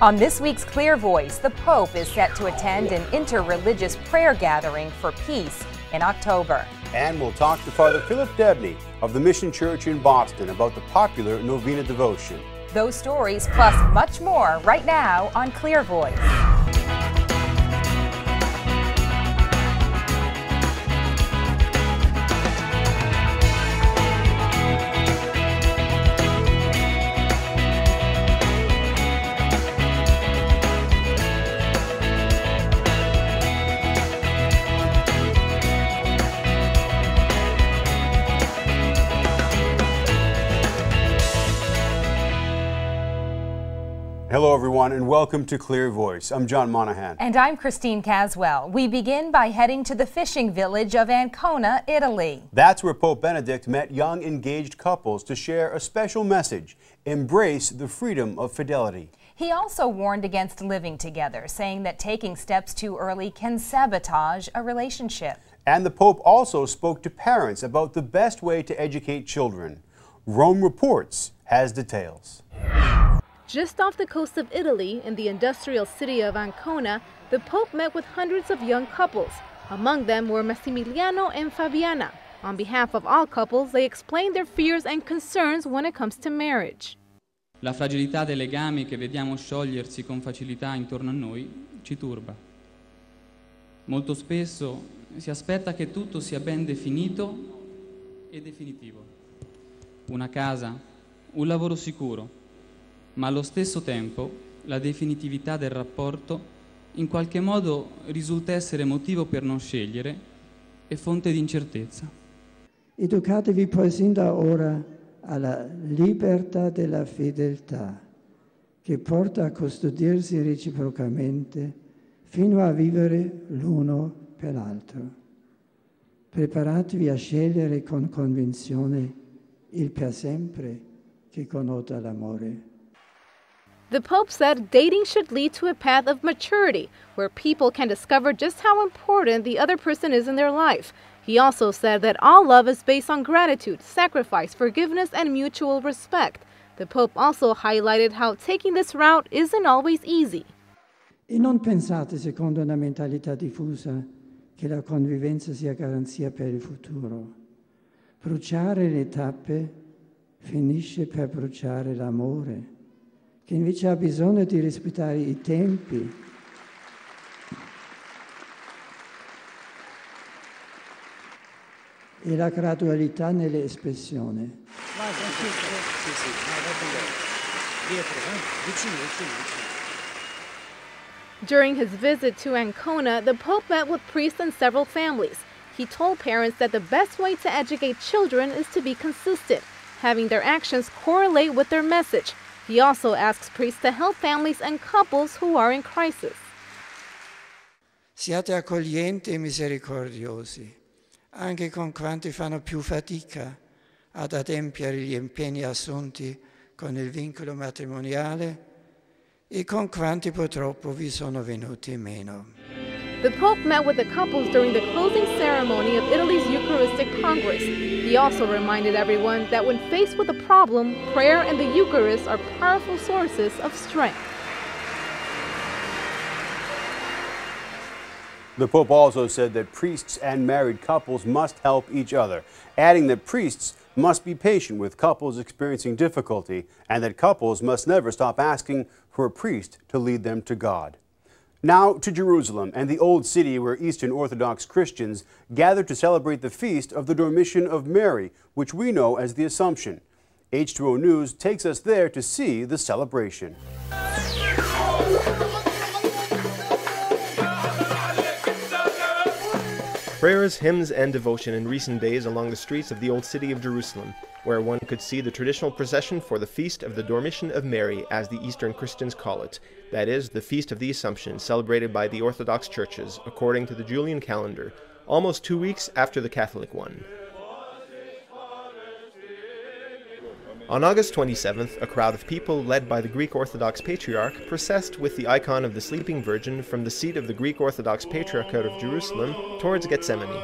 On this week's Clear Voice, the Pope is set to attend an inter-religious prayer gathering for peace in October. And we'll talk to Father Philip Debney of the Mission Church in Boston about the popular Novena devotion. Those stories plus much more right now on Clear Voice. Hello everyone and welcome to Clear Voice. I'm John Monahan. And I'm Christine Caswell. We begin by heading to the fishing village of Ancona, Italy. That's where Pope Benedict met young engaged couples to share a special message: embrace the freedom of fidelity. He also warned against living together, saying that taking steps too early can sabotage a relationship. And the Pope also spoke to parents about the best way to educate children. Rome Reports has details. Just off the coast of Italy, in the industrial city of Ancona, the Pope met with hundreds of young couples. Among them were Massimiliano and Fabiana. On behalf of all couples, they explained their fears and concerns when it comes to marriage. La fragilità dei legami che vediamo sciogliersi con facilità intorno a noi ci turba. Molto spesso si aspetta che tutto sia ben definito e definitivo. Una casa, un lavoro sicuro. Ma allo stesso tempo la definitività del rapporto in qualche modo risulta essere motivo per non scegliere e fonte di incertezza. Educatevi poi sin da ora alla libertà della fedeltà, che porta a custodirsi reciprocamente fino a vivere l'uno per l'altro. Preparatevi a scegliere con convinzione il per sempre che connota l'amore. The Pope said dating should lead to a path of maturity, where people can discover just how important the other person is in their life. He also said that all love is based on gratitude, sacrifice, forgiveness, and mutual respect. The Pope also highlighted how taking this route isn't always easy. E non pensate, secondo una mentalità diffusa, che la convivenza sia garanzia per il futuro. Bruciare le tappe finisce per bruciare l'amore, che invece ha bisogno di rispettare i tempi e la gradualità nelle espressioni. During his visit to Ancona, the Pope met with priests and several families. He told parents that the best way to educate children is to be consistent, having their actions correlate with their message. He also asks priests to help families and couples who are in crisis. Siate accoglienti e misericordiosi, anche con quanti fanno più fatica ad adempiere gli impegni assunti con il vincolo matrimoniale e con quanti purtroppo vi sono venuti meno. The Pope met with the couples during the closing ceremony of Italy's Eucharistic Congress. He also reminded everyone that when faced with a problem, prayer and the Eucharist are powerful sources of strength. The Pope also said that priests and married couples must help each other, adding that priests must be patient with couples experiencing difficulty and that couples must never stop asking for a priest to lead them to God. Now to Jerusalem and the Old City, where Eastern Orthodox Christians gather to celebrate the feast of the Dormition of Mary, which we know as the Assumption. H2O News takes us there to see the celebration. Prayers, hymns, and devotion in recent days along the streets of the Old City of Jerusalem, where one could see the traditional procession for the Feast of the Dormition of Mary, as the Eastern Christians call it. That is, the Feast of the Assumption, celebrated by the Orthodox churches, according to the Julian calendar, almost 2 weeks after the Catholic one. On August 27th, a crowd of people led by the Greek Orthodox Patriarch processed with the icon of the Sleeping Virgin from the seat of the Greek Orthodox Patriarchate of Jerusalem towards Gethsemane.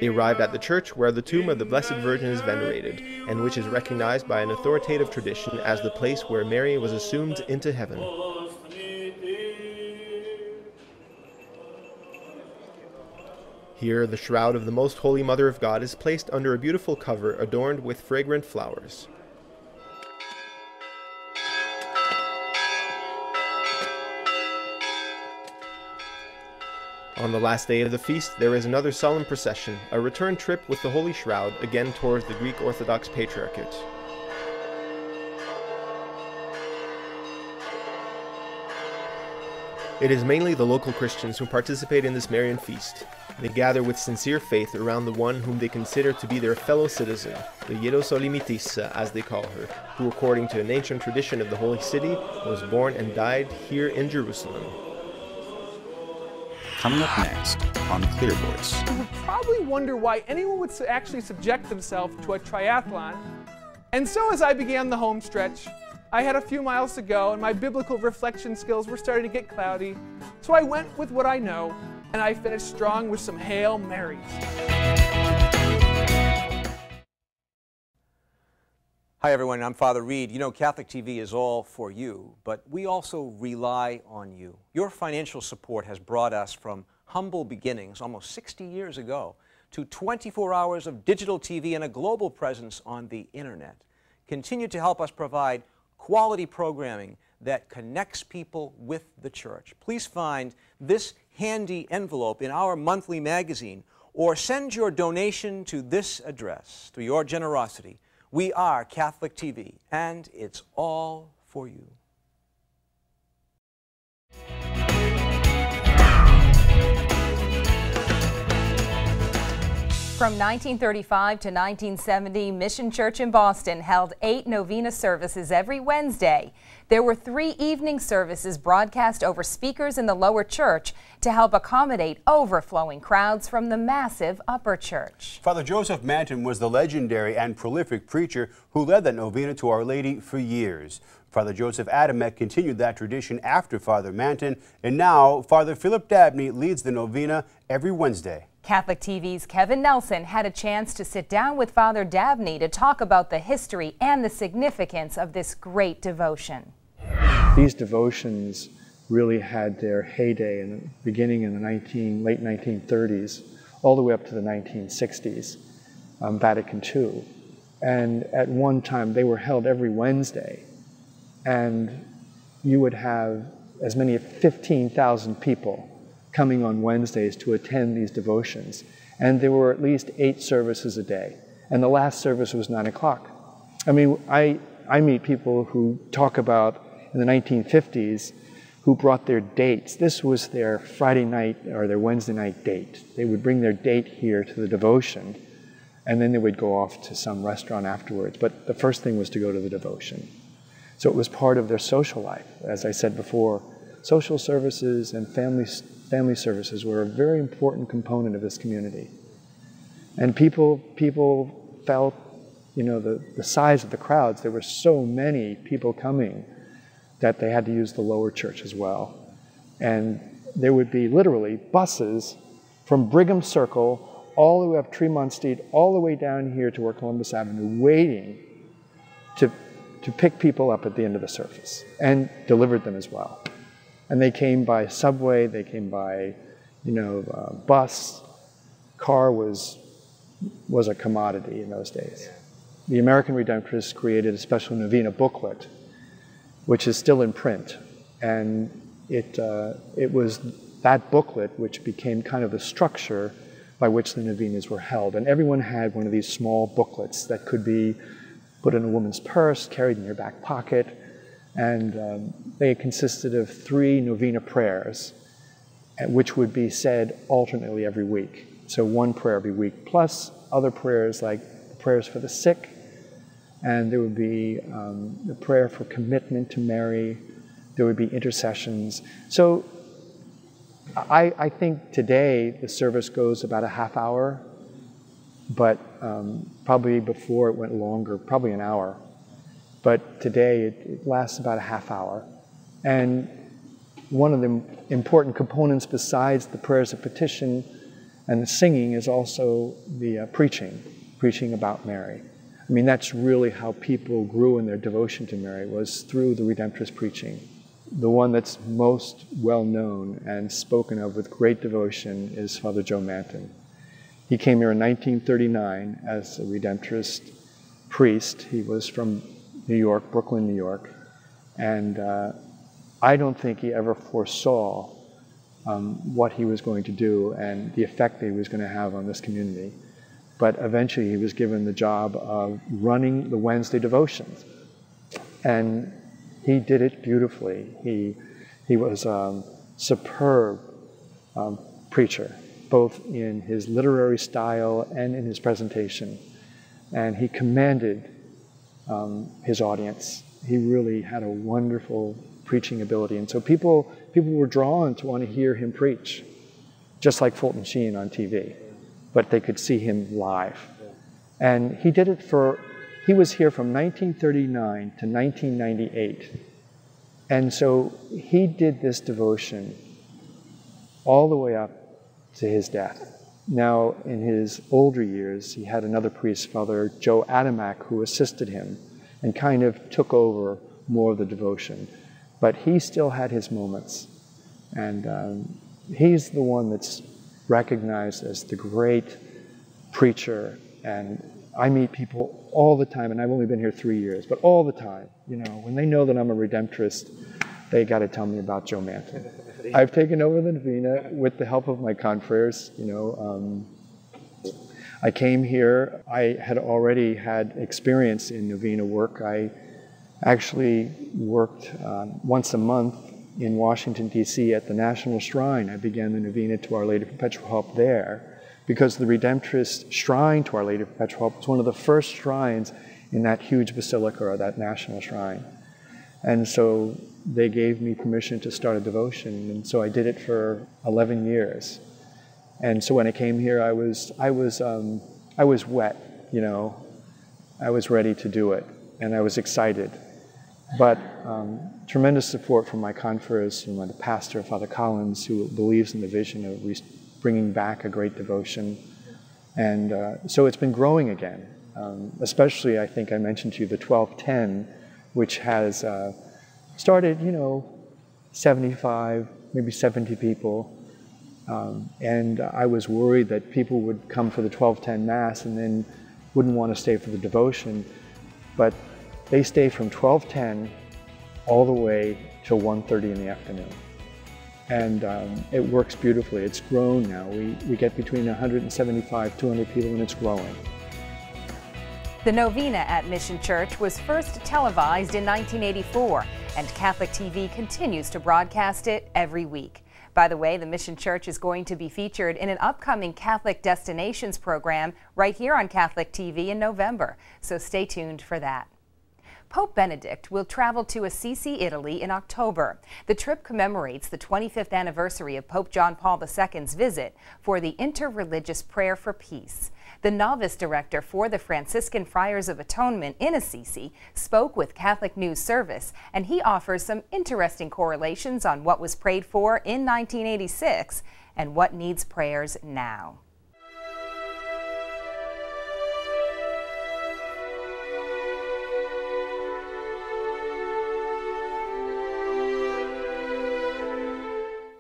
They arrived at the church where the tomb of the Blessed Virgin is venerated, and which is recognized by an authoritative tradition as the place where Mary was assumed into heaven. Here, the shroud of the Most Holy Mother of God is placed under a beautiful cover adorned with fragrant flowers. On the last day of the feast, there is another solemn procession, a return trip with the Holy Shroud, again towards the Greek Orthodox Patriarchate. It is mainly the local Christians who participate in this Marian feast. They gather with sincere faith around the one whom they consider to be their fellow citizen, the Hierosolymitissa, as they call her, who, according to an ancient tradition of the Holy City, was born and died here in Jerusalem. Coming up next on Clear Voice. You would probably wonder why anyone would actually subject themselves to a triathlon. And so as I began the home stretch, I had a few miles to go and my biblical reflection skills were starting to get cloudy. So I went with what I know, and I finished strong with some Hail Marys. Hi everyone, I'm Father Reed. You know, Catholic TV is all for you, but we also rely on you. Your financial support has brought us from humble beginnings almost 60 years ago to 24 hours of digital TV and a global presence on the internet. Continue to help us provide quality programming that connects people with the church. Please find this handy envelope in our monthly magazine or send your donation to this address. Through your generosity, we are Catholic TV, and it's all for you. From 1935 to 1970, Mission Church in Boston held 8 novena services every Wednesday. There were 3 evening services broadcast over speakers in the lower church to help accommodate overflowing crowds from the massive upper church. Father Joseph Manton was the legendary and prolific preacher who led the novena to Our Lady for years. Father Joseph Adamek continued that tradition after Father Manton, and now Father Philip Dabney leads the novena every Wednesday. Catholic TV's Kevin Nelson had a chance to sit down with Father Dabney to talk about the history and the significance of this great devotion. These devotions really had their heyday beginning in the late 1930s, all the way up to the 1960s, Vatican II. And at one time, they were held every Wednesday. And you would have as many as 15,000 people coming on Wednesdays to attend these devotions. And there were at least 8 services a day. And the last service was 9 o'clock. I mean, I meet people who talk about in the 1950s who brought their dates. This was their Friday night or their Wednesday night date. They would bring their date here to the devotion, and then they would go off to some restaurant afterwards. But the first thing was to go to the devotion. So it was part of their social life. As I said before, social services and family services were a very important component of this community. And people felt, you know, the size of the crowds. There were so many people coming that they had to use the lower church as well. And there would be literally buses from Brigham Circle all the way up Tremont Street, all the way down here to where Columbus Avenue, waiting to pick people up at the end of the service, and delivered them as well. And they came by subway, they came by, you know, bus. Car was a commodity in those days. The American Redemptorists created a special novena booklet, which is still in print. And it was that booklet which became kind of the structure by which the novenas were held. And everyone had one of these small booklets that could be put in a woman's purse, carried in your back pocket. And they consisted of 3 novena prayers, which would be said alternately every week. So 1 prayer every week, plus other prayers like prayers for the sick, and there would be the prayer for commitment to Mary. There would be intercessions. So I think today the service goes about a half hour, but probably before it went longer, probably an hour. But today it lasts about a half hour. And one of the important components besides the prayers of petition and the singing is also the preaching about Mary. I mean, that's really how people grew in their devotion to Mary, was through the Redemptorist preaching. The one that's most well known and spoken of with great devotion is Father Joe Manton. He came here in 1939 as a Redemptorist priest. He was from New York, Brooklyn, New York. And I don't think he ever foresaw what he was going to do and the effect that he was going to have on this community. But eventually he was given the job of running the Wednesday devotions. And he did it beautifully. He was a superb preacher, both in his literary style and in his presentation. And he commanded his audience. He really had a wonderful preaching ability. And so people were drawn to want to hear him preach, just like Fulton Sheen on TV, but they could see him live. And he did it he was here from 1939 to 1998. And so he did this devotion all the way up to his death. Now, in his older years, he had another priest, Father Joe Adamak, who assisted him and kind of took over more of the devotion. But he still had his moments. And he's the one that's recognized as the great preacher. And I meet people all the time, and I've only been here 3 years, but all the time, you know, when they know that I'm a Redemptorist, they got to tell me about Joe Manton. I've taken over the novena with the help of my confreres. You know, I came here. I had already had experience in novena work. I actually worked once a month in Washington, D.C. at the National Shrine. I began the novena to Our Lady of Perpetual Help there because the Redemptorist shrine to Our Lady of Perpetual Help was one of the first shrines in that huge basilica, or that national shrine. And so they gave me permission to start a devotion, and so I did it for 11 years. And so when I came here, I was wet, you know. I was ready to do it, and I was excited. But tremendous support from my confreres, from the pastor, Father Collins, who believes in the vision of bringing back a great devotion. And so it's been growing again, especially, I think I mentioned to you, the 1210, which has started, you know, 75, maybe 70 people. And I was worried that people would come for the 1210 Mass and then wouldn't want to stay for the devotion. But they stay from 1210 all the way till 1:30 in the afternoon. And it works beautifully. It's grown now. We get between 175, 200 people, and it's growing. The novena at Mission Church was first televised in 1984, and Catholic TV continues to broadcast it every week. By the way, the Mission Church is going to be featured in an upcoming Catholic Destinations program right here on Catholic TV in November, so stay tuned for that. Pope Benedict will travel to Assisi, Italy in October. The trip commemorates the 25th anniversary of Pope John Paul II's visit for the Interreligious Prayer for Peace. The novice director for the Franciscan Friars of Atonement in Assisi spoke with Catholic News Service, and he offers some interesting correlations on what was prayed for in 1986 and what needs prayers now.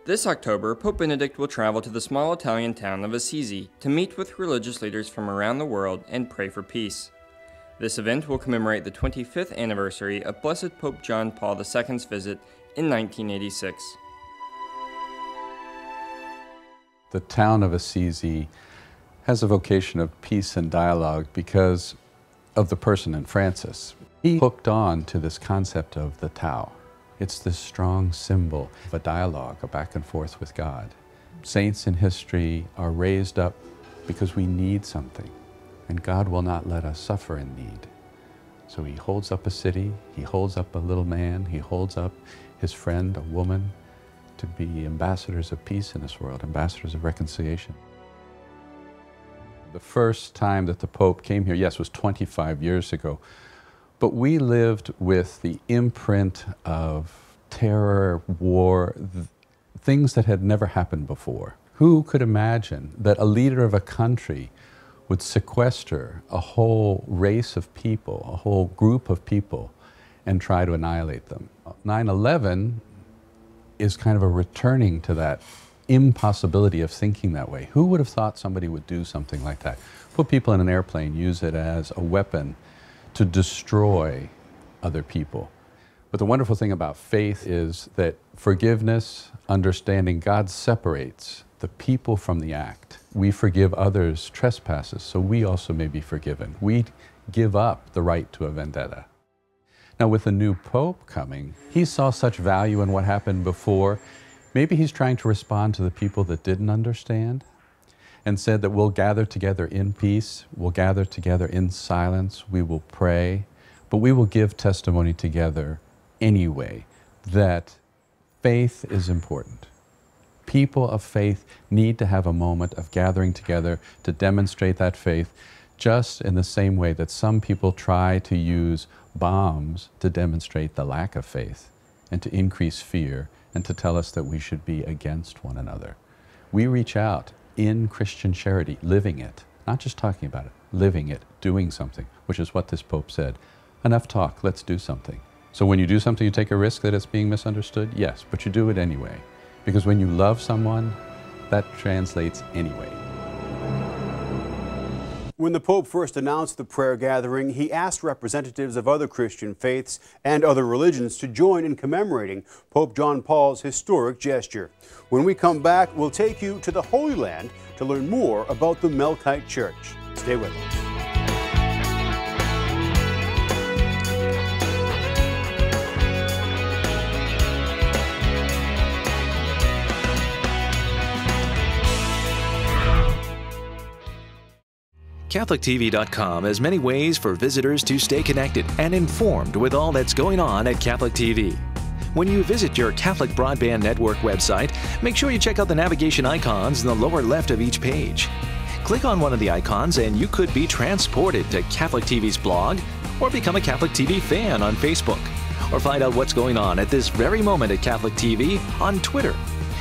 This October, Pope Benedict will travel to the small Italian town of Assisi to meet with religious leaders from around the world and pray for peace. This event will commemorate the 25th anniversary of Blessed Pope John Paul II's visit in 1986. The town of Assisi has a vocation of peace and dialogue because of the person in Francis. He hooked on to this concept of the Tao. It's this strong symbol of a dialogue, a back and forth with God. Saints in history are raised up because we need something, and God will not let us suffer in need. So he holds up a city, he holds up a little man, he holds up his friend, a woman, to be ambassadors of peace in this world, ambassadors of reconciliation. The first time that the Pope came here, yes, was 25 years ago. But we lived with the imprint of terror, war, things that had never happened before. Who could imagine that a leader of a country would sequester a whole race of people, a whole group of people, and try to annihilate them? 9/11 is kind of a returning to that impossibility of thinking that way. Who would have thought somebody would do something like that? Put people in an airplane, use it as a weapon to destroy other people. But the wonderful thing about faith is that forgiveness, understanding, God separates the people from the act. We forgive others' trespasses, so we also may be forgiven. We give up the right to a vendetta. Now, with the new Pope coming, he saw such value in what happened before. Maybe he's trying to respond to the people that didn't understand and said that we'll gather together in peace, we'll gather together in silence, we will pray, but we will give testimony together anyway that faith is important. People of faith need to have a moment of gathering together to demonstrate that faith, just in the same way that some people try to use bombs to demonstrate the lack of faith and to increase fear and to tell us that we should be against one another. We reach out in Christian charity, living it, not just talking about it, living it, doing something, which is what this Pope said. Enough talk, let's do something. So when you do something, you take a risk that it's being misunderstood? Yes, but you do it anyway. Because when you love someone, that translates anyway. When the Pope first announced the prayer gathering, he asked representatives of other Christian faiths and other religions to join in commemorating Pope John Paul's historic gesture. When we come back, we'll take you to the Holy Land to learn more about the Melkite Church. Stay with us. CatholicTV.com has many ways for visitors to stay connected and informed with all that's going on at Catholic TV. When you visit your Catholic Broadband Network website, make sure you check out the navigation icons in the lower left of each page. Click on one of the icons and you could be transported to Catholic TV's blog or become a Catholic TV fan on Facebook, or find out what's going on at this very moment at Catholic TV on Twitter.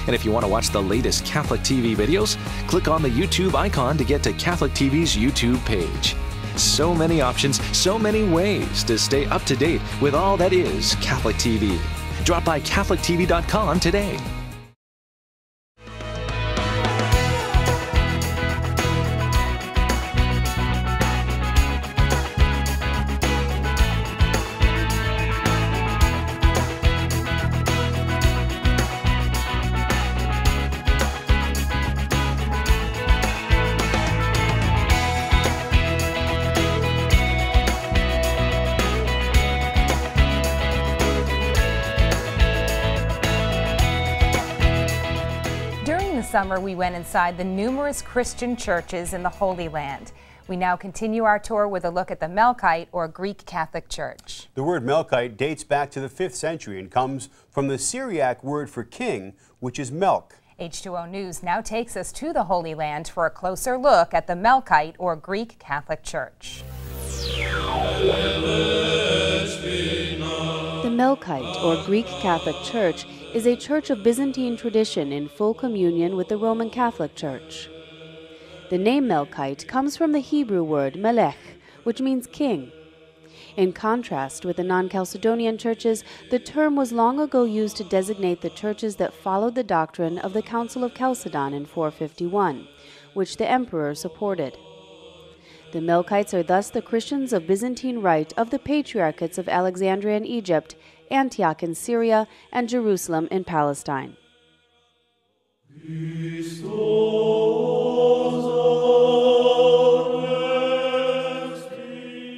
And if you want to watch the latest Catholic TV videos, click on the YouTube icon to get to Catholic TV's YouTube page. So many options, so many ways to stay up to date with all that is Catholic TV. Drop by CatholicTV.com today. Summer, we went inside the numerous Christian churches in the Holy Land. We now continue our tour with a look at the Melkite, or Greek Catholic Church. The word Melkite dates back to the 5th century and comes from the Syriac word for king, which is milk. H2O News now takes us to the Holy Land for a closer look at the Melkite, or Greek Catholic Church. The Melkite, or Greek Catholic Church, is a church of Byzantine tradition in full communion with the Roman Catholic Church. The name Melkite comes from the Hebrew word melech, which means king. In contrast with the non-Chalcedonian churches, the term was long ago used to designate the churches that followed the doctrine of the Council of Chalcedon in 451, which the emperor supported. The Melkites are thus the Christians of Byzantine rite of the Patriarchates of Alexandria in Egypt, Antioch in Syria, and Jerusalem in Palestine.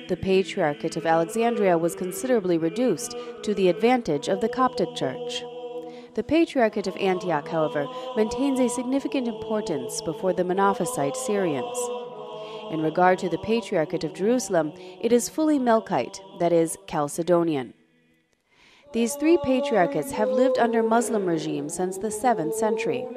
The Patriarchate of Alexandria was considerably reduced to the advantage of the Coptic Church. The Patriarchate of Antioch, however, maintains a significant importance before the Monophysite Syrians. In regard to the Patriarchate of Jerusalem, it is fully Melkite, that is, Chalcedonian. These three patriarchates have lived under Muslim regimes since the 7th century.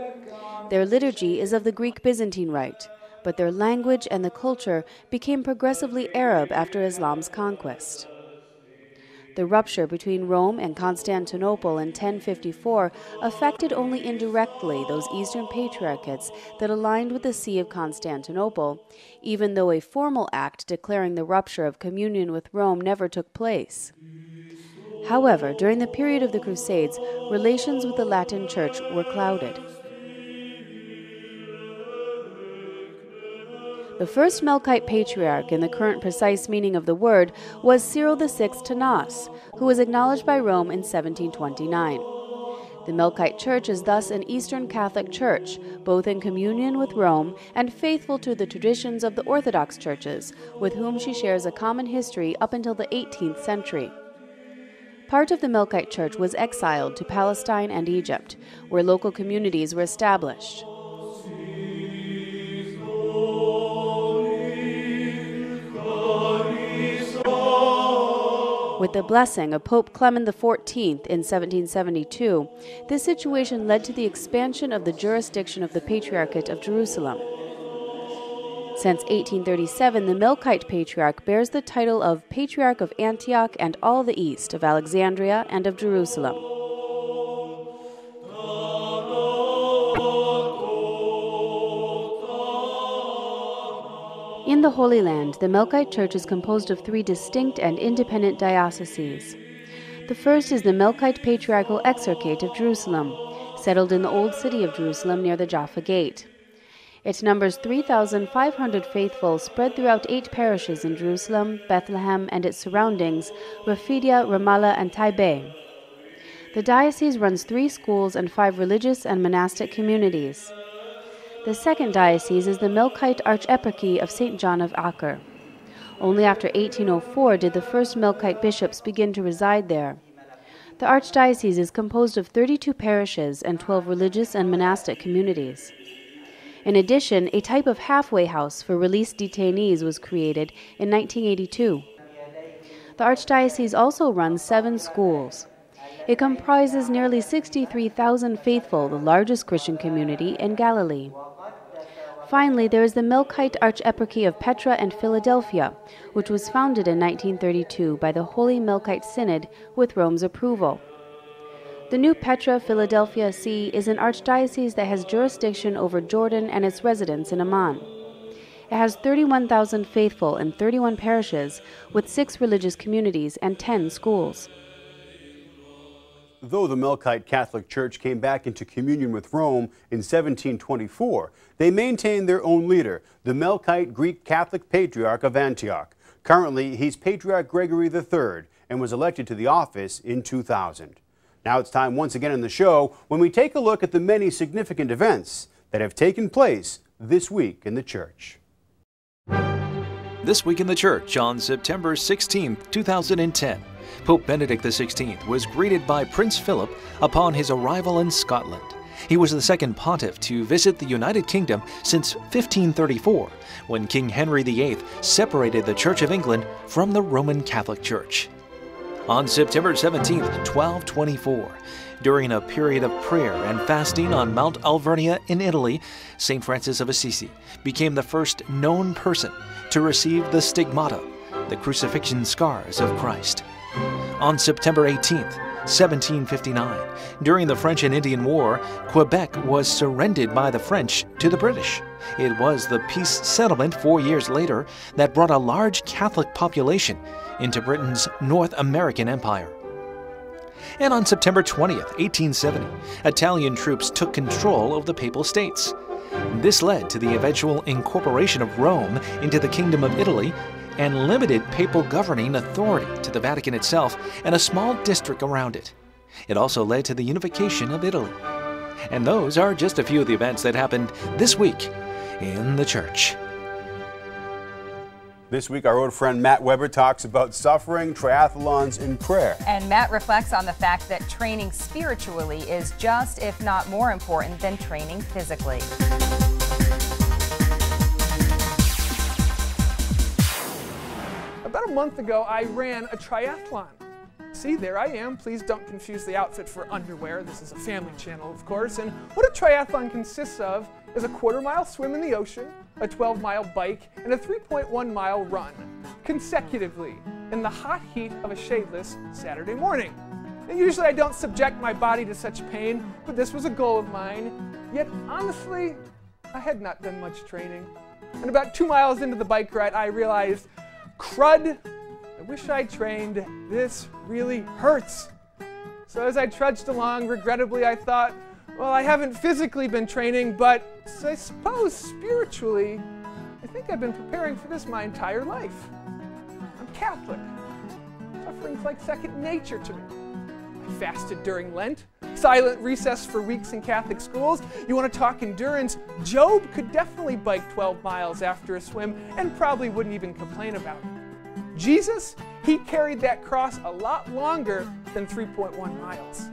Their liturgy is of the Greek Byzantine rite, but their language and the culture became progressively Arab after Islam's conquest. The rupture between Rome and Constantinople in 1054 affected only indirectly those Eastern patriarchates that aligned with the See of Constantinople, even though a formal act declaring the rupture of communion with Rome never took place. However, during the period of the Crusades, relations with the Latin Church were clouded. The first Melkite patriarch, in the current precise meaning of the word, was Cyril VI Tanas, who was acknowledged by Rome in 1729. The Melkite Church is thus an Eastern Catholic Church, both in communion with Rome and faithful to the traditions of the Orthodox churches, with whom she shares a common history up until the 18th century. Part of the Melkite Church was exiled to Palestine and Egypt, where local communities were established. With the blessing of Pope Clement XIV in 1772, this situation led to the expansion of the jurisdiction of the Patriarchate of Jerusalem. Since 1837, the Melkite Patriarch bears the title of Patriarch of Antioch and all the East, of Alexandria, and of Jerusalem. In the Holy Land, the Melkite Church is composed of 3 distinct and independent dioceses. The first is the Melkite Patriarchal Exarchate of Jerusalem, settled in the Old City of Jerusalem near the Jaffa Gate. It numbers 3,500 faithful spread throughout 8 parishes in Jerusalem, Bethlehem, and its surroundings, Raphidia, Ramallah, and Taibeh. The diocese runs 3 schools and 5 religious and monastic communities. The second diocese is the Melkite Archeparchy of St. John of Acre. Only after 1804 did the first Melkite bishops begin to reside there. The archdiocese is composed of 32 parishes and 12 religious and monastic communities. In addition, a type of halfway house for released detainees was created in 1982. The archdiocese also runs 7 schools. It comprises nearly 63,000 faithful, the largest Christian community in Galilee. Finally, there is the Melkite Archeparchy of Petra and Philadelphia, which was founded in 1932 by the Holy Melkite Synod with Rome's approval. The new Petra-Philadelphia See is an archdiocese that has jurisdiction over Jordan and its residents in Amman. It has 31,000 faithful in 31 parishes, with 6 religious communities and 10 schools. Though the Melkite Catholic Church came back into communion with Rome in 1724, they maintained their own leader, the Melkite Greek Catholic Patriarch of Antioch. Currently, he's Patriarch Gregory III and was elected to the office in 2000. Now it's time once again in the show when we take a look at the many significant events that have taken place this week in the Church. This week in the Church on September 16, 2010. Pope Benedict XVI was greeted by Prince Philip upon his arrival in Scotland. He was the second pontiff to visit the United Kingdom since 1534, when King Henry VIII separated the Church of England from the Roman Catholic Church. On September 17, 1224, during a period of prayer and fasting on Mount Alvernia in Italy, St. Francis of Assisi became the first known person to receive the stigmata, the crucifixion scars of Christ. On September 18, 1759, during the French and Indian War, Quebec was surrendered by the French to the British. It was the peace settlement 4 years later that brought a large Catholic population into Britain's North American Empire. And on September 20th, 1870, Italian troops took control of the Papal States. This led to the eventual incorporation of Rome into the Kingdom of Italy and limited papal governing authority to the Vatican itself and a small district around it. It also led to the unification of Italy. And those are just a few of the events that happened this week in the Church. This week, our old friend Matt Weber talks about suffering, triathlons, and prayer. And Matt reflects on the fact that training spiritually is just, if not more important than training physically. About a month ago, I ran a triathlon. See, there I am. Please don't confuse the outfit for underwear. This is a family channel, of course. And what a triathlon consists of is a 1/4-mile swim in the ocean, a 12-mile bike, and a 3.1-mile run, consecutively, in the hot heat of a shadeless Saturday morning. And usually I don't subject my body to such pain, but this was a goal of mine. Yet, honestly, I had not done much training. And about 2 miles into the bike ride, I realized, crud, I wish I'd trained. This really hurts. So as I trudged along, regrettably, I thought, well, I haven't physically been training, but I suppose spiritually, I think I've been preparing for this my entire life. I'm Catholic. Suffering's like second nature to me. I fasted during Lent, silent recess for weeks in Catholic schools. You want to talk endurance? Job could definitely bike 12 miles after a swim and probably wouldn't even complain about it. Jesus, he carried that cross a lot longer than 3.1 miles.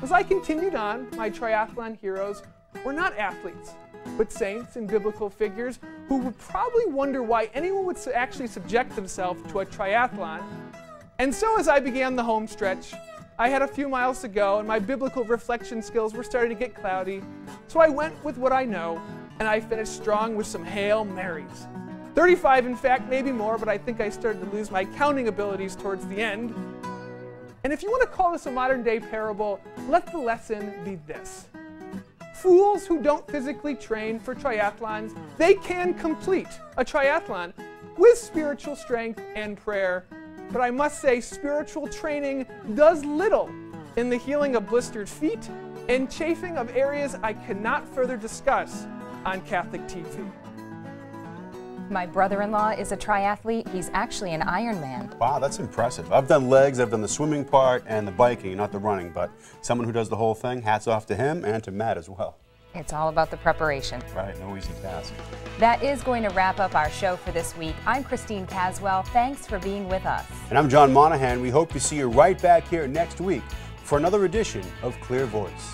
As I continued on, my triathlon heroes were not athletes, but saints and biblical figures who would probably wonder why anyone would actually subject themselves to a triathlon. And so as I began the home stretch, I had a few miles to go and my biblical reflection skills were starting to get cloudy, so I went with what I know, and I finished strong with some Hail Marys. 35 in fact, maybe more, but I think I started to lose my counting abilities towards the end. And if you want to call this a modern day parable, let the lesson be this. Fools who don't physically train for triathlons, they can complete a triathlon with spiritual strength and prayer. But I must say, spiritual training does little in the healing of blistered feet and chafing of areas I cannot further discuss on Catholic TV. My brother-in-law is a triathlete. He's actually an Ironman. Wow, that's impressive. I've done legs, I've done the swimming part and the biking, not the running, but someone who does the whole thing, hats off to him and to Matt as well. It's all about the preparation. Right, no easy task. That is going to wrap up our show for this week. I'm Christine Caswell. Thanks for being with us. And I'm John Monahan. We hope to see you right back here next week for another edition of Clear Voice.